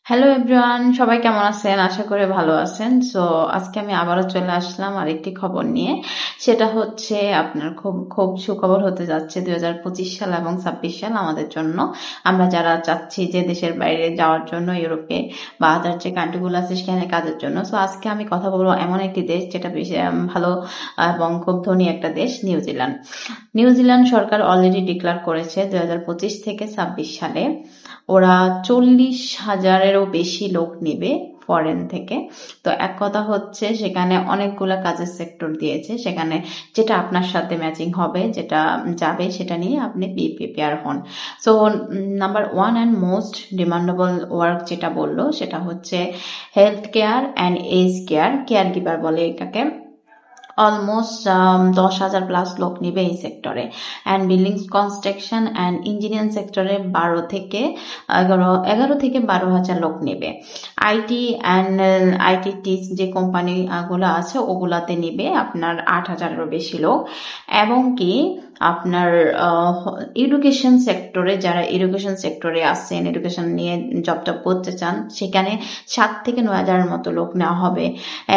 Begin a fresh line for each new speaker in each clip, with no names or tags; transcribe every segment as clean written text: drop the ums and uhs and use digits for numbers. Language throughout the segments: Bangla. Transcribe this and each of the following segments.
হ্যালো এভরিওয়ান, সবাই কেমন আছেন? আশা করি ভালো আছেন। সো আজকে আমি আবারও চলে আসলাম আরেকটি খবর নিয়ে। সেটা হচ্ছে আপনার খুব খুব সুখবর হতে যাচ্ছে 2025 সাল এবং 26 সাল আমাদের জন্য। আমরা যারা চাচ্ছি যে দেশের বাইরে যাওয়ার জন্য, ইউরোপে বা আদার যে কান্ট্রিগুলো আছে সেখানে কাজের জন্য। সো আজকে আমি কথা বলবো এমন একটি দেশ যেটা বেশি ভালো এবং খুব ধনী একটা দেশ, নিউজিল্যান্ড। নিউজিল্যান্ড সরকার অলরেডি ডিক্লেয়ার করেছে 2025 থেকে 26 সালে ওরা 40,000-এরও বেশি লোক নেবে ফরেন থেকে। তো এক কথা হচ্ছে সেখানে অনেকগুলো কাজের সেক্টর দিয়েছে, সেখানে যেটা আপনার সাথে ম্যাচিং হবে, যেটা যাবে সেটা নিয়ে আপনি প্রিপেয়ার হন। So number one and most demandable work যেটা বললো সেটা হচ্ছে health care and age care, care giver বলে এটাকে। অলমোস্ট 10,000 প্লাস লোক নিবে এই সেক্টরে। And building construction and engineering সেক্টরে 12 থেকে 12,000 লোক নেবে। আইটি অ্যান্ড আইটি যে কোম্পানি গুলো আছে ওগুলাতে নিবে আপনার 8,000-এরও বেশি লোক। এবং কি আপনার এডুকেশন সেক্টরে, যারা এডুকেশন সেক্টরে আছেন, এডুকেশন নিয়ে জব করতে চান, সেখানে 7 থেকে 9,000-এর মতো লোক নেওয়া হবে।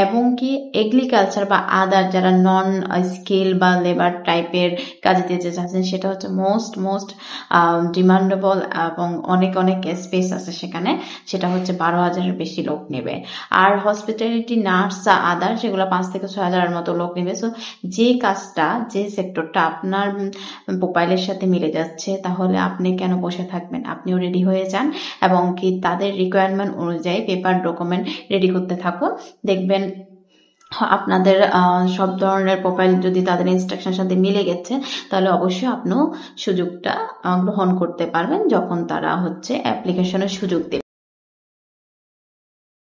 এবং কি এগ্রিকালচার বা আদার যারা নন স্কিল বা লেবার টাইপের কাজে দিতে চাচ্ছেন, সেটা হচ্ছে মোস্ট ডিমান্ডেবল এবং অনেক অনেক স্পেস আছে সেখানে, সেটা হচ্ছে 12,000-এর বেশি লোক নেবে। আর হসপিটালিটি, নার্স, আদার সেগুলো 5 থেকে 6,000-এর মতো লোক নেবে। সো যে কাজটা, যে সেক্টরটা আপনার প্রোফাইলের সাথে মিলে যাচ্ছে, তাহলে আপনি কেন বসে থাকবেন? আপনিও রেডি হয়ে যান এবং কি তাদের রিকোয়ারমেন্ট অনুযায়ী পেপার ডকুমেন্ট রেডি করতে থাকুন। দেখবেন আপনাদের সব ধরনের প্রোফাইল যদি তাদের ইনস্ট্রাকশনের সাথে মিলে গেছে, তাহলে অবশ্যই আপনিও সুযোগটা গ্রহণ করতে পারবেন যখন তারা হচ্ছে অ্যাপ্লিকেশনের সুযোগ দেবে।